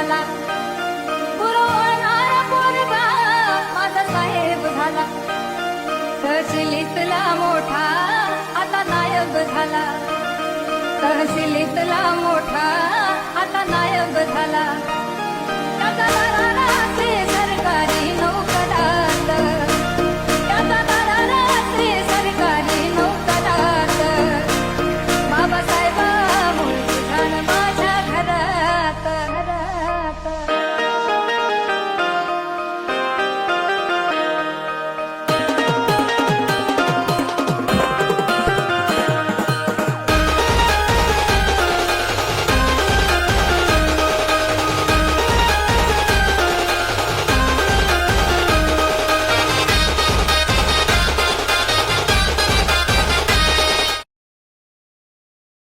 झाला, पुरवणारा पोरगा माझा साहेब झाला. तहसीलीतला मोठा आता नायब झाला, तहसीलीतला मोठा आता नायब झाला. त्याचा